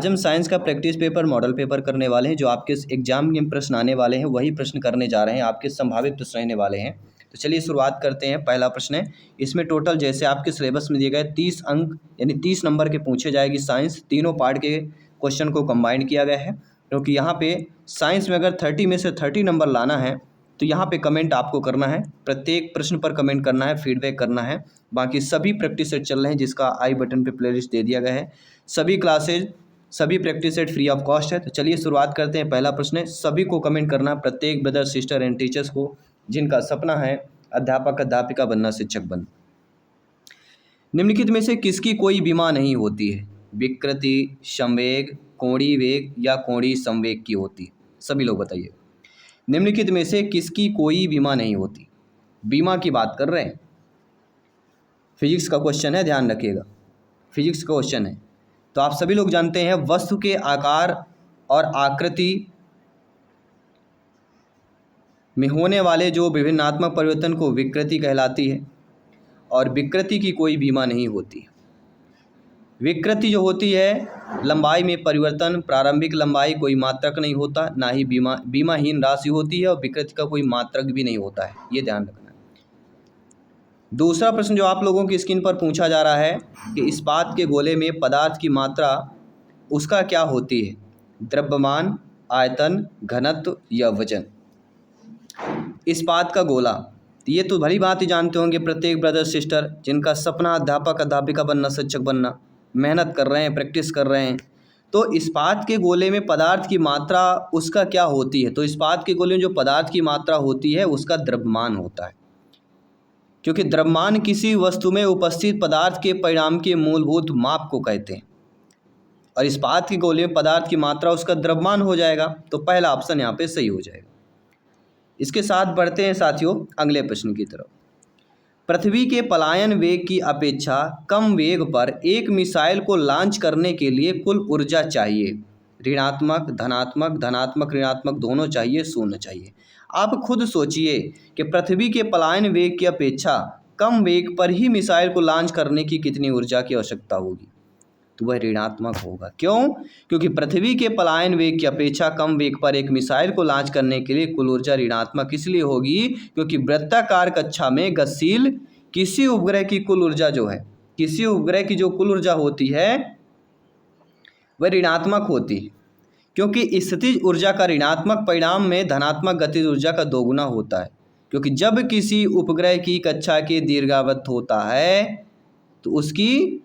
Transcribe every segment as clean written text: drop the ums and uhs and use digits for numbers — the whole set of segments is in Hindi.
आज हम साइंस का प्रैक्टिस पेपर मॉडल पेपर करने वाले हैं। जो आपके एग्जाम में प्रश्न आने वाले हैं वही प्रश्न करने जा रहे हैं, आपके संभावित प्रश्न रहने वाले हैं। तो चलिए शुरुआत करते हैं। पहला प्रश्न है, इसमें टोटल जैसे आपके सिलेबस में दिए गए 30 अंक यानी 30 नंबर के पूछे जाएगी साइंस। तीनों पार्ट के क्वेश्चन को कंबाइंड किया गया है, क्योंकि यहाँ पे साइंस में अगर 30 में से 30 नंबर लाना है तो यहाँ पे कमेंट आपको करना है, प्रत्येक प्रश्न पर कमेंट करना है, फीडबैक करना है। बाकी सभी प्रैक्टिस सेट चल रहे हैं जिसका आई बटन पे प्लेलिस्ट दे दिया गया है। सभी क्लासेज सभी practice set free of cost है। तो चलिए शुरुआत करते हैं। पहला प्रश्न है, सभी को कमेंट करना, प्रत्येक ब्रदर सिस्टर एंड टीचर्स को जिनका सपना है अध्यापक अध्यापिका बनना, शिक्षक बनना। निम्नलिखित में से किसकी कोई बीमा नहीं होती है? विकृति, संवेग, कोणीय वेग या कोणीय संवेग की होती है? सभी लोग बताइए। निम्नलिखित में से किसकी कोई बीमा नहीं होती? बीमा की बात कर रहे हैं, फिजिक्स का क्वेश्चन है, ध्यान रखिएगा, फिजिक्स का क्वेश्चन है। तो आप सभी लोग जानते हैं वस्तु के आकार और आकृति में होने वाले जो विभिन्नात्मक परिवर्तन को विकृति कहलाती है, और विकृति की कोई बीमा नहीं होती। विकृति जो होती है, लंबाई में परिवर्तन, प्रारंभिक लंबाई कोई मात्रक नहीं होता, ना ही बीमाहीन राशि होती है, और विकृति का कोई मात्रक भी नहीं होता है, ये ध्यान रखना है। दूसरा प्रश्न जो आप लोगों की स्क्रीन पर पूछा जा रहा है कि इस्पात के गोले में पदार्थ की मात्रा उसका क्या होती है? द्रव्यमान, आयतन, घनत्व या वजन? इस्पात का गोला, ये तो भली बात ही जानते होंगे प्रत्येक ब्रदर सिस्टर जिनका सपना अध्यापक अध्यापिका बनना, शिक्षक बनना, मेहनत कर रहे हैं, प्रैक्टिस कर रहे हैं। तो इस्पात के गोले में पदार्थ की मात्रा उसका क्या होती है? तो इस्पात के गोले में जो पदार्थ की मात्रा होती है उसका द्रव्यमान होता है, क्योंकि द्रव्यमान किसी वस्तु में उपस्थित पदार्थ के परिणाम के मूलभूत माप को कहते हैं, और इस्पात के गोले में पदार्थ की मात्रा उसका द्रव्यमान हो जाएगा। तो पहला ऑप्शन यहाँ पे सही हो जाएगा। इसके साथ बढ़ते हैं साथियों अगले प्रश्न की तरफ। पृथ्वी के पलायन वेग की अपेक्षा कम वेग पर एक मिसाइल को लॉन्च करने के लिए कुल ऊर्जा चाहिए? ऋणात्मक, धनात्मक, धनात्मक ऋणात्मक दोनों चाहिए, शून्य चाहिए? आप खुद सोचिए कि पृथ्वी के पलायन वेग की अपेक्षा कम वेग पर ही मिसाइल को लॉन्च करने की कितनी ऊर्जा की आवश्यकता होगी? तो वह ऋणात्मक होगा। क्यों? क्योंकि पृथ्वी के पलायन वेग की अपेक्षा कम वेग पर एक मिसाइल को लॉन्च करने के लिए कुल ऊर्जा ऋणात्मक इसलिए होगी क्योंकि वृत्ताकार कक्षा में गतिशील किसी उपग्रह की कुल ऊर्जा जो है, किसी उपग्रह की जो कुल ऊर्जा होती है वह ऋणात्मक होती है, क्योंकि स्थितिज ऊर्जा का ऋणात्मक परिणाम में धनात्मक गतिज ऊर्जा का दोगुना होता है। क्योंकि जब किसी उपग्रह की कक्षा के दीर्घावत होता है तो उसकी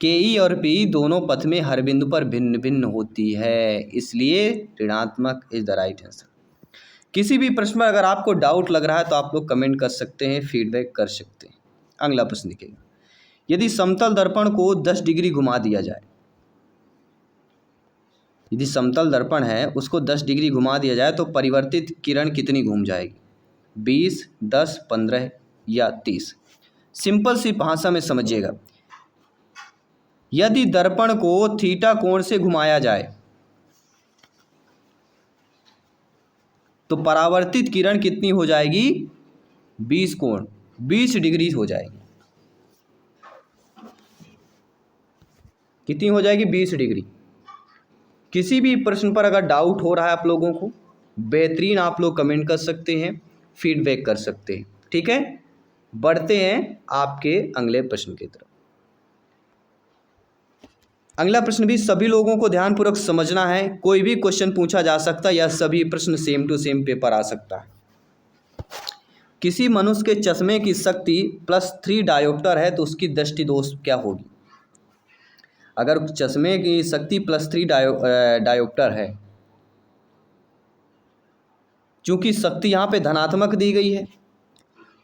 के और पी दोनों पथ में हर बिंदु पर भिन्न भिन्न होती है, इसलिए ऋणात्मक इज द राइट आंसर। किसी भी प्रश्न में अगर आपको डाउट लग रहा है तो आप लोग कमेंट कर सकते हैं, फीडबैक कर सकते हैं। अगला प्रश्न देखिएगा, यदि समतल दर्पण को 10 डिग्री घुमा दिया जाए, यदि समतल दर्पण है उसको 10 डिग्री घुमा दिया जाए तो परिवर्तित किरण कितनी घूम जाएगी? 20, 10, 15 या 30? सिंपल सी भाषा में समझिएगा, यदि दर्पण को थीटा कोण से घुमाया जाए तो परावर्तित किरण कितनी हो जाएगी? 20 डिग्री हो जाएगी। कितनी हो जाएगी? 20 डिग्री। किसी भी प्रश्न पर अगर डाउट हो रहा है आप लोगों को, बेहतरीन आप लोग कमेंट कर सकते हैं, फीडबैक कर सकते हैं, ठीक है। बढ़ते हैं आपके अगले प्रश्न की तरफ। अगला प्रश्न भी सभी लोगों को ध्यानपूर्वक समझना है, कोई भी क्वेश्चन पूछा जा सकता है या सभी प्रश्न सेम टू सेम पेपर आ सकता है। किसी मनुष्य के चश्मे की शक्ति +3 डायोप्टर है तो उसकी दृष्टि दोष क्या होगी? अगर चश्मे की शक्ति +3 डायोप्टर है, चूंकि शक्ति यहाँ पे धनात्मक दी गई है,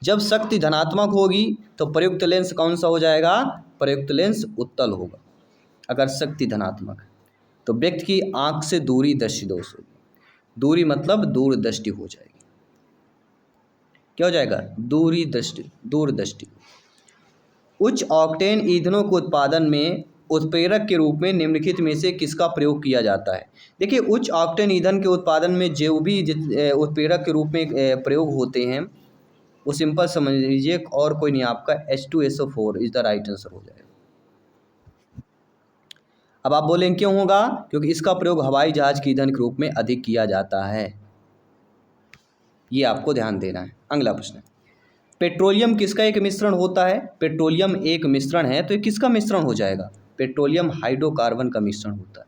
जब शक्ति धनात्मक होगी तो प्रयुक्त लेंस कौन सा हो जाएगा? प्रयुक्त लेंस उत्तल होगा। अगर शक्ति धनात्मक है तो व्यक्ति की आंख से दूरी दृष्टि दोष होगी। दूरी मतलब दूर दृष्टि हो जाएगी। क्या हो जाएगा? दूर दृष्टि। उच्च ऑक्टेन ईंधनों के उत्पादन में उत्प्रेरक के रूप में निम्नलिखित में से किसका प्रयोग किया जाता है? देखिए, उच्च ऑक्टेन ईंधन के उत्पादन में जो भी उत्प्रेरक के रूप में प्रयोग होते हैं वो सिंपल समझ लीजिए और कोई नहीं, आपका H2SO4 is the right answer हो जाएगा। अब आप बोलेंगे क्यों होगा? क्योंकि इसका प्रयोग हवाई जहाज के ईंधन के रूप में अधिक किया जाता है। ये आपको ध्यान देना है। अगला प्रश्न है, पेट्रोलियम किसका एक मिश्रण होता है? पेट्रोलियम एक मिश्रण है, तो ये किसका मिश्रण हो जाएगा? पेट्रोलियम हाइड्रोकार्बन का मिश्रण होता है,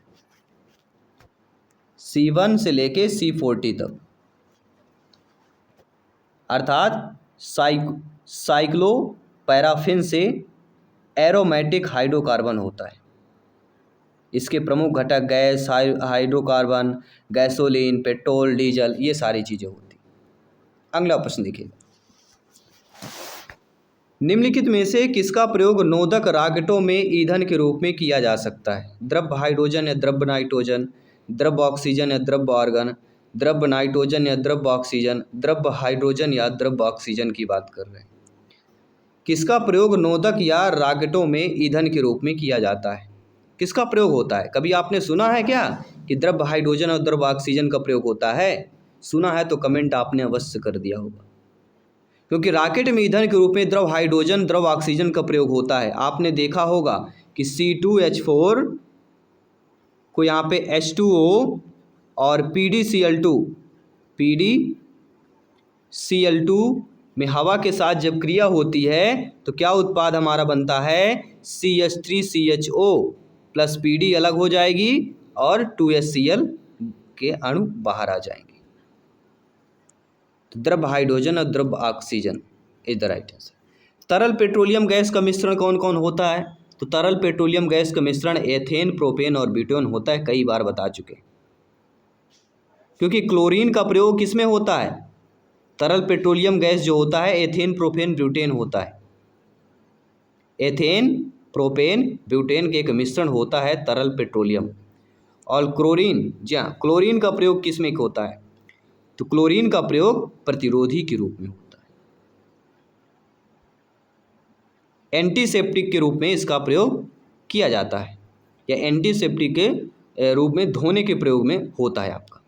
C1 से लेके C40 तक, अर्थात साइक्लोपैराफिन से एरोमेटिक हाइड्रोकार्बन होता है। इसके प्रमुख घटक gas, hydrocarbon, gasoline, petrol, diesel, ये सारी चीज़ें होती। अगला प्रश्न देखिए, निम्नलिखित में से किसका प्रयोग नोदक रॉकेटों में ईंधन के रूप में किया जा सकता है? द्रव्य हाइड्रोजन या द्रव्य नाइट्रोजन, द्रव्य ऑक्सीजन या द्रव्य आर्गन, द्रव्य नाइट्रोजन या द्रव्य ऑक्सीजन, द्रव्य हाइड्रोजन या द्रव्य ऑक्सीजन की बात कर रहे हैं। किसका प्रयोग नोदक या रॉकेटों में ईंधन के रूप में किया जाता है? किसका प्रयोग होता है? कभी आपने सुना है क्या कि द्रव्य हाइड्रोजन और द्रव्य ऑक्सीजन का प्रयोग होता है? सुना है तो कमेंट आपने अवश्य कर दिया होगा, क्योंकि रॉकेट में ईंधन के रूप में द्रव हाइड्रोजन, द्रव ऑक्सीजन का प्रयोग होता है। आपने देखा होगा कि C2H4 को यहाँ पे H2O और PDCl2 में हवा के साथ जब क्रिया होती है तो क्या उत्पाद हमारा बनता है? CH3CHO प्लस PD अलग हो जाएगी और 2HCl के अणु बाहर आ जाएंगे। तो द्रव्य हाइड्रोजन और द्रव्य oxygen is the right answer. तरल पेट्रोलियम गैस का मिश्रण कौन कौन होता है? तो तरल पेट्रोलियम गैस का मिश्रण एथेन, प्रोपेन और ब्यूटेन होता है, कई बार बता चुके। क्योंकि क्लोरीन का प्रयोग किसमें होता है? तरल पेट्रोलियम गैस जो होता है एथेन, प्रोपेन, ब्यूटेन होता है। एथेन, प्रोपेन, ब्यूटेन के एक मिश्रण होता है तरल पेट्रोलियम। और क्लोरीन, जी हाँ, क्लोरीन का प्रयोग किसमें होता है? तो क्लोरीन का प्रयोग प्रतिरोधी के रूप में होता है, एंटीसेप्टिक के रूप में इसका प्रयोग किया जाता है, या एंटीसेप्टिक के रूप में धोने के प्रयोग में होता है आपका।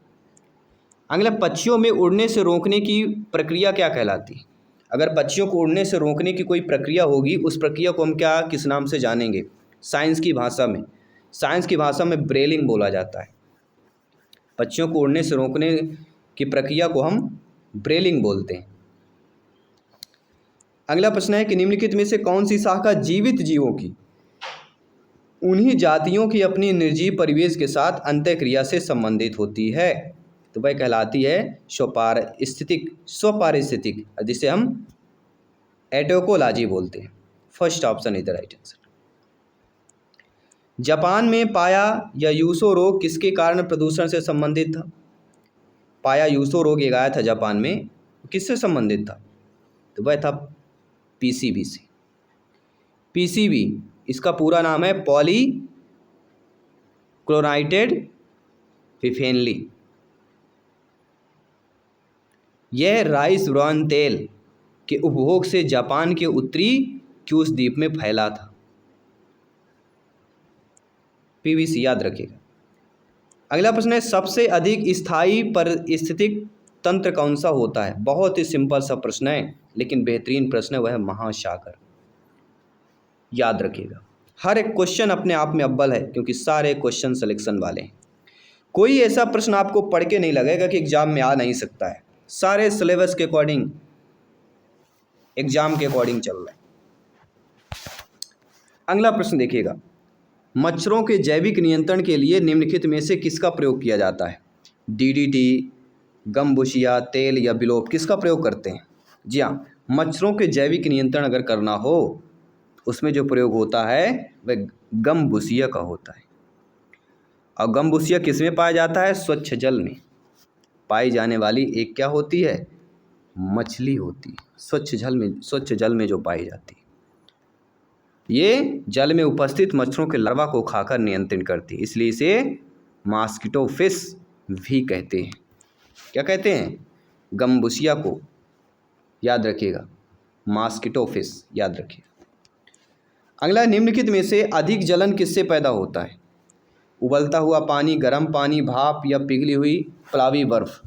अगला, पक्षियों में उड़ने से रोकने की प्रक्रिया क्या कहलाती है? अगर पक्षियों को उड़ने से रोकने की कोई प्रक्रिया होगी, उस प्रक्रिया को हम क्या किस नाम से जानेंगे? साइंस की भाषा में ब्रेलिंग बोला जाता है। पक्षियों को उड़ने से रोकने की प्रक्रिया को हम ब्रेलिंग बोलते हैं। अगला प्रश्न है कि निम्नलिखित में से कौन सी शाखा जीवित जीवों की उन्हीं जातियों की अपनी निर्जीव परिवेश के साथ अंतःक्रिया से संबंधित होती है? तो वह कहलाती है स्वपारिस्थितिक, जिसे हम एटोकोलॉजी बोलते हैं। First option is the right answer. Japan में पाया या यूसो रोग किसके कारण प्रदूषण से संबंधित था? पाया यूसो रोग एक आया था जापान में, किससे संबंधित था? तो वह था पीसीबी से। पीसीबी इसका पूरा नाम है पॉली क्लोराइडेड फिफेनली। यह राइस ब्रान तेल के उपभोग से जापान के उत्तरी क्यूश द्वीप में फैला था। पीवीसी याद रखिएगा। अगला प्रश्न है, सबसे अधिक स्थायी पारिस्थितिक तंत्र कौन सा होता है? बहुत ही सिंपल सा प्रश्न है, लेकिन बेहतरीन प्रश्न है, वह है महासागर। याद रखिएगा, हर एक क्वेश्चन अपने आप में अव्वल है, क्योंकि सारे क्वेश्चन सिलेक्शन वाले हैं। कोई ऐसा प्रश्न आपको पढ़ के नहीं लगेगा कि एग्जाम में आ नहीं सकता है। सारे सिलेबस के अकॉर्डिंग, एग्जाम के अकॉर्डिंग चल रहा है। अगला प्रश्न देखिएगा, मच्छरों के जैविक नियंत्रण के लिए निम्नलिखित में से किसका प्रयोग किया जाता है? डीडीटी, गमबुशिया, तेल या बिलोप, किसका प्रयोग करते हैं? जी हाँ, मच्छरों के जैविक नियंत्रण अगर करना हो, उसमें जो प्रयोग होता है वह गमबुशिया का होता है। और गमबुशिया किस में पाया जाता है? स्वच्छ जल में पाई जाने वाली एक क्या होती है? मछली होती है। स्वच्छ जल में जो पाई जाती है, ये जल में उपस्थित मच्छरों के लार्वा को खाकर नियंत्रण करती है, इसलिए इसे मॉस्किटो फिश भी कहते हैं। क्या कहते हैं? गमबुशिया को याद रखिएगा, मॉस्किटो फिश याद रखिएगा। अगला, निम्नलिखित में से अधिक जलन किससे पैदा होता है? उबलता हुआ पानी, गर्म पानी, भाप या पिघली हुई प्लावी बर्फ?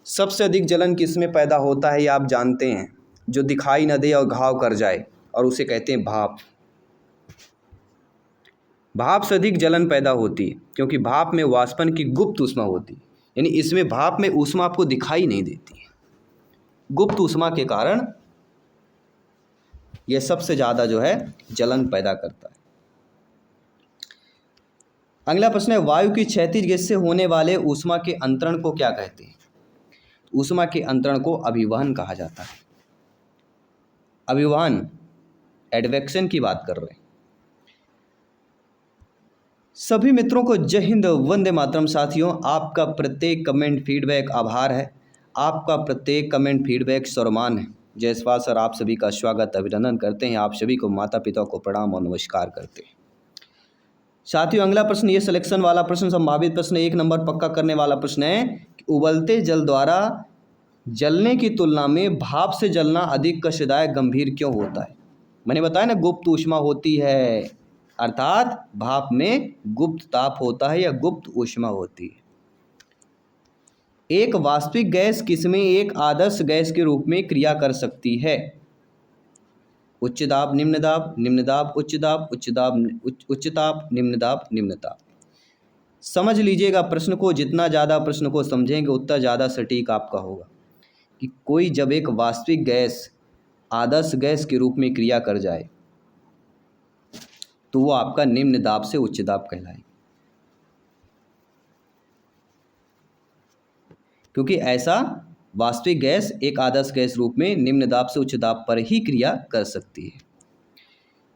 सबसे अधिक जलन किस में पैदा होता है ये आप जानते हैं, जो दिखाई न दे और घाव कर जाए, और उसे कहते हैं भाप। भाप से अधिक जलन पैदा होती है क्योंकि भाप में वाष्पन की गुप्त ऊष्मा होती है, यानी इसमें भाप में ऊष्मा आपको दिखाई नहीं देती है। गुप्त ऊष्मा के कारण यह सबसे ज़्यादा जो है जलन पैदा करता है। अगला प्रश्न है, वायु की क्षैतिज गैस से होने वाले ऊष्मा के अंतरण को क्या कहते हैं? ऊष्मा के अंतरण को अभिवहन कहा जाता है। अभिवहन, एडवेक्शन की बात कर रहे हैं। सभी मित्रों को जय हिंद, वंदे मातरम। साथियों, आपका प्रत्येक कमेंट फीडबैक आभार है, आपका प्रत्येक कमेंट फीडबैक सम्मान है। जयसवाल सर आप सभी का स्वागत अभिनंदन करते हैं, आप सभी को माता पिता को प्रणाम और नमस्कार करते हैं। साथियों, अगला प्रश्न, ये सिलेक्शन वाला प्रश्न संभावित प्रश्न 1 नंबर पक्का करने वाला प्रश्न है कि उबलते जल द्वारा जलने की तुलना में भाप से जलना अधिक कष्टदायक गंभीर क्यों होता है? मैंने बताया ना, गुप्त ऊष्मा होती है, अर्थात भाप में गुप्त ताप होता है या गुप्त ऊष्मा होती है। एक वास्तविक गैस किसमें एक आदर्श गैस के रूप में क्रिया कर सकती है? उच्च दाब, निम्न दाब, निम्न दाब, उच्च दाब, उच्च दाब, उच्च ताप, निम्न दाब, निम्न ताप। समझ लीजिएगा प्रश्न को, जितना ज़्यादा प्रश्न को समझेंगे उतना ज़्यादा सटीक आपका होगा कि कोई जब एक वास्तविक गैस आदर्श गैस के रूप में क्रिया कर जाए तो वो आपका निम्न दाब से उच्च दाब कहलाएगा, क्योंकि ऐसा वास्तविक गैस एक आदर्श गैस रूप में निम्न दाब से उच्च दाब पर ही क्रिया कर सकती है।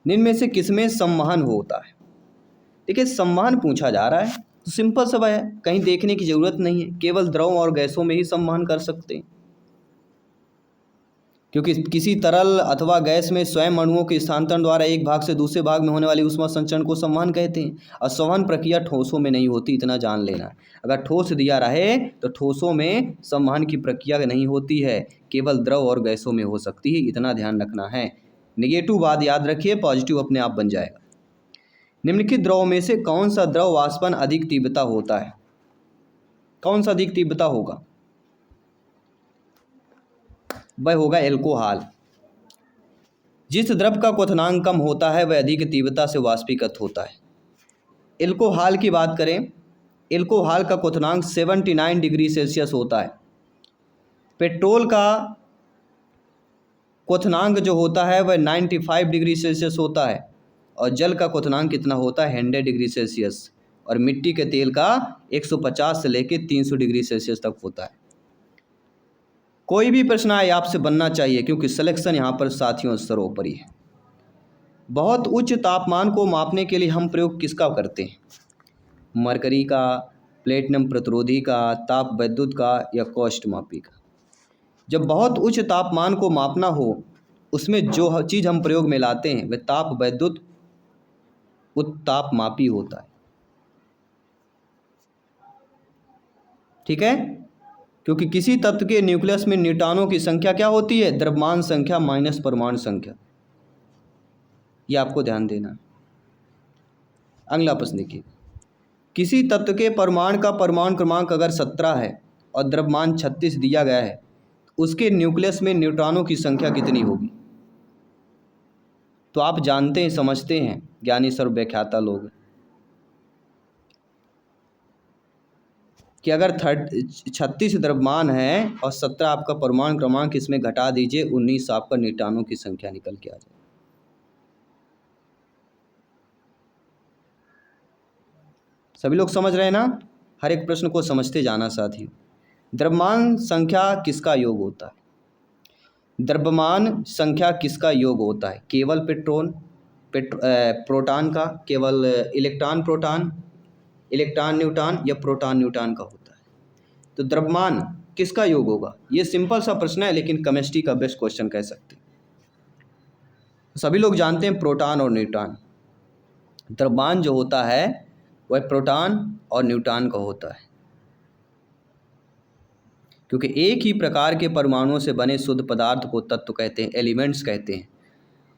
निम्न में से किसमें संवहन होता है? देखिए, संवहन पूछा जा रहा है तो सिंपल सा है, कहीं देखने की ज़रूरत नहीं है, केवल द्रव और गैसों में ही संवहन कर सकते हैं, क्योंकि किसी तरल अथवा गैस में स्वयं अणुओं के स्थानांतरण द्वारा एक भाग से दूसरे भाग में होने वाली ऊष्मा संचरण को संवहन कहते हैं। और संवहन प्रक्रिया ठोसों में नहीं होती, इतना जान लेना। अगर ठोस दिया रहे तो ठोसों में संवहन की प्रक्रिया नहीं होती है, केवल द्रव और गैसों में हो सकती है, इतना ध्यान रखना है। निगेटिव बात याद रखिए, पॉजिटिव अपने आप बन जाएगा। निम्नलिखित द्रव में से कौन सा द्रव वाष्पन अधिक तीव्रता होता है? कौन सा अधिक तीव्रता होगा? वह होगा एल्कोहल। जिस द्रव का क्वथनांक कम होता है वह अधिक तीव्रता से वाष्पीकृत होता है। एल्कोहल की बात करें, एल्कोहल का क्वथनांक 79 डिग्री सेल्सियस होता है। पेट्रोल का क्वथनांक जो होता है वह 95 डिग्री सेल्सियस होता है। और जल का क्वथनांक कितना होता है? 100 डिग्री सेल्सियस। और मिट्टी के तेल का 150 से लेकर 300 डिग्री सेल्सियस तक होता है। कोई भी प्रश्न आए आपसे बनना चाहिए, क्योंकि सिलेक्शन यहाँ पर साथियों सर्वोपरि है। बहुत उच्च तापमान को मापने के लिए हम प्रयोग किसका करते हैं? मरकरी का, प्लेटिनम प्रतिरोधी का, ताप वैद्युत का या कॉस्ट मापी का? जब बहुत उच्च तापमान को मापना हो, उसमें जो चीज़ हम प्रयोग में लाते हैं वह ताप वैद्युत उत्ताप मापी होता है। ठीक है, क्योंकि किसी तत्व के न्यूक्लियस में न्यूट्रॉनों की संख्या क्या होती है? द्रव्यमान संख्या माइनस परमाणु संख्या। ये आपको ध्यान देना। अगला प्रश्न देखिए, किसी तत्व के परमाणु का परमाणु क्रमांक अगर 17 है और द्रव्यमान 36 दिया गया है, उसके न्यूक्लियस में न्यूट्रॉनों की संख्या कितनी होगी? तो आप जानते हैं, समझते हैं, ज्ञानी सर्व व्याख्याता लोग, कि अगर 36 द्रव्यमान है और 17 आपका परमाणु क्रमांक, इसमें घटा दीजिए 19 आपका न्यूट्रॉनों की संख्या निकल के आ जाए। सभी लोग समझ रहे हैं ना? हर एक प्रश्न को समझते जाना साथियों। द्रव्यमान संख्या किसका योग होता है? द्रव्यमान संख्या किसका योग होता है? केवल प्रोटॉन का, केवल इलेक्ट्रॉन प्रोटॉन, इलेक्ट्रॉन न्यूट्रॉन या प्रोटॉन न्यूट्रॉन का होता है? तो द्रव्यमान किसका योग होगा? ये सिंपल सा प्रश्न है, लेकिन केमिस्ट्री का बेस्ट क्वेश्चन कह सकते हैं। सभी लोग जानते हैं प्रोटॉन और न्यूट्रॉन। द्रव्यमान जो होता है वह प्रोटॉन और न्यूट्रॉन का होता है, क्योंकि एक ही प्रकार के परमाणुओं से बने शुद्ध पदार्थ को तत्व कहते हैं, एलिमेंट्स कहते हैं।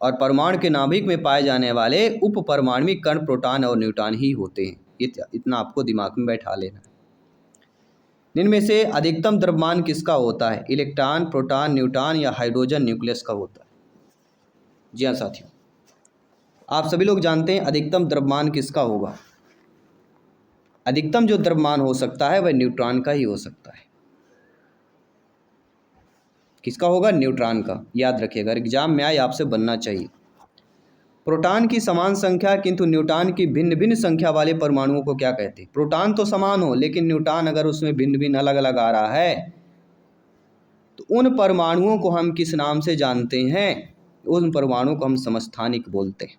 और परमाणु के नाभिक में पाए जाने वाले उप परमाणु कण प्रोटॉन और न्यूट्रॉन ही होते हैं। इतना आपको दिमाग में बैठा लेना। इनमें से अधिकतम द्रव्यमान किसका होता है? इलेक्ट्रॉन, प्रोटॉन, न्यूट्रॉन या हाइड्रोजन न्यूक्लियस का होता है? जी हाँ साथियों, आप सभी लोग जानते हैं अधिकतम द्रव्यमान किसका होगा? अधिकतम जो द्रव्यमान हो सकता है वह न्यूट्रॉन का ही हो सकता है। किसका होगा? न्यूट्रॉन का। याद रखिएगा, एग्जाम में आए आपसे बनना चाहिए। प्रोटॉन की समान संख्या किंतु न्यूट्रॉन की भिन्न भिन्न संख्या वाले परमाणुओं को क्या कहते हैं? प्रोटॉन तो समान हो लेकिन न्यूट्रॉन अगर उसमें भिन्न भिन्न अलग अलग आ रहा है तो उन परमाणुओं को हम किस नाम से जानते हैं? उन परमाणुओं को हम समस्थानिक बोलते हैं।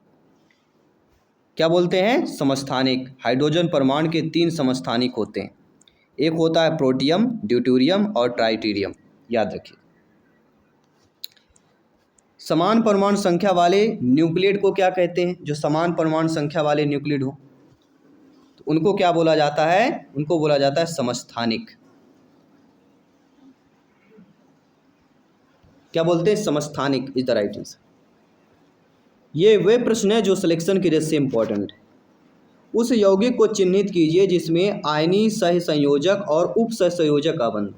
क्या बोलते हैं? समस्थानिक। हाइड्रोजन परमाणु के 3 समस्थानिक होते हैं। एक होता है प्रोटियम, ड्यूटेरियम और ट्राइटेरियम। याद रखिए। समान परमाणु संख्या वाले न्यूक्लियेट को क्या कहते हैं? जो समान परमाणु संख्या वाले न्यूक्लियेट हो तो उनको क्या बोला जाता है? उनको बोला जाता है समस्थानिक। क्या बोलते हैं? समस्थानिक इज द राइट आंसर। ये वे प्रश्न है जो सिलेक्शन की दृष्टि से इंपॉर्टेंट है। उस यौगिक को चिन्हित कीजिए जिसमें आयनीय सहसंयोजक और उप सहसंयोजक का बंध।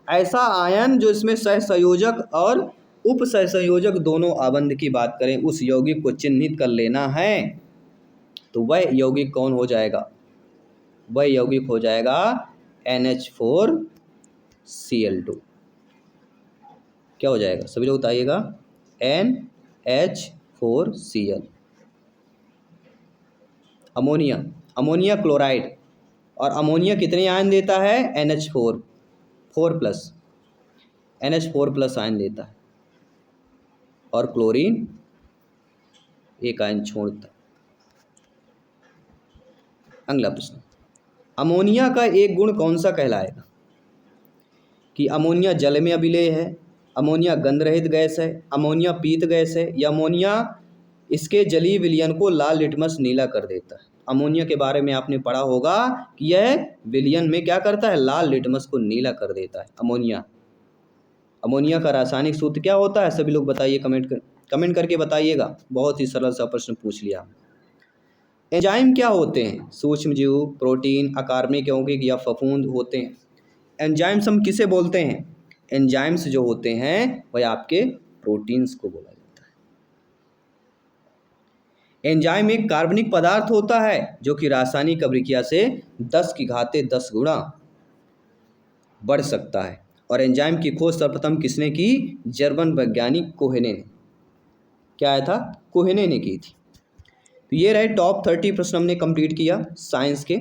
ऐसा आयन जो इसमें सहसंयोजक और उप सहसंयोजक दोनों आबंध की बात करें, उस यौगिक को चिन्हित कर लेना है। तो वह यौगिक कौन हो जाएगा? वह यौगिक हो जाएगा NH4Cl2। क्या हो जाएगा? सभी लोग बताइएगा। NH4Cl। Ammonia, ammonia chloride. और अमोनिया कितने आयन देता है? NH4 4+ NH4+ आयन देता है। और क्लोरीन एक आयन छोड़ता है। अगला प्रश्न, अमोनिया का एक गुण कौन सा कहलाएगा? कि अमोनिया जल में अभिलेय है, अमोनिया गंध रहित गैस है, अमोनिया पीत गैस है, या अमोनिया इसके जलीय विलयन को लाल लिटमस नीला कर देता है। अमोनिया के बारे में आपने पढ़ा होगा कि यह विलयन में क्या करता है? लाल लिटमस को नीला कर देता है। अमोनिया, अमोनिया का रासायनिक सूत्र क्या होता है? सभी लोग बताइए, कमेंट करके बताइएगा। बहुत ही सरल सा प्रश्न पूछ लिया। एंजाइम क्या होते हैं? सूक्ष्मजीव, प्रोटीन, अकार्बनिक यौगिक या फफूंद होते हैं। एंजाइम्स हम किसे बोलते हैं? एंजाइम्स जो होते हैं वह आपके प्रोटीन्स को बोला जाता है। एंजाइम एक कार्बनिक पदार्थ होता है जो कि रासायनिक अभिक्रिया से 10⁻10 गुणा बढ़ सकता है। और एंजाइम की खोज सर्वप्रथम किसने की? जर्मन वैज्ञानिक कोहेने ने। क्या आया था? कोहेने ने की थी। तो ये रहे टॉप 30 प्रश्न हमने कंप्लीट किया साइंस के।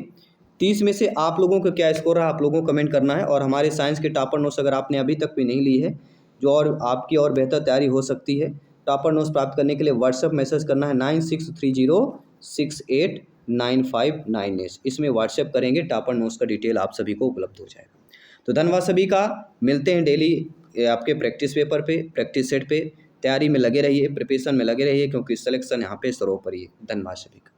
30 में से आप लोगों का क्या स्कोर रहा, आप लोगों को कमेंट करना है। और हमारे साइंस के टॉपर नोट्स अगर आपने अभी तक भी नहीं ली है, जो और आपकी और बेहतर तैयारी हो सकती है, टॉपर नोट्स प्राप्त करने के लिए व्हाट्सएप मैसेज करना है 9630689598। इसमें व्हाट्सएप करेंगे, टॉपर नोट्स का डिटेल आप सभी को उपलब्ध हो जाएगा। तो धन्यवाद सभी का। मिलते हैं डेली आपके प्रैक्टिस पेपर पे, प्रैक्टिस सेट पे। तैयारी में लगे रहिए, प्रिपरेशन में लगे रहिए, क्योंकि सिलेक्शन यहाँ पे सर्वोपरि है। धन्यवाद सभी का।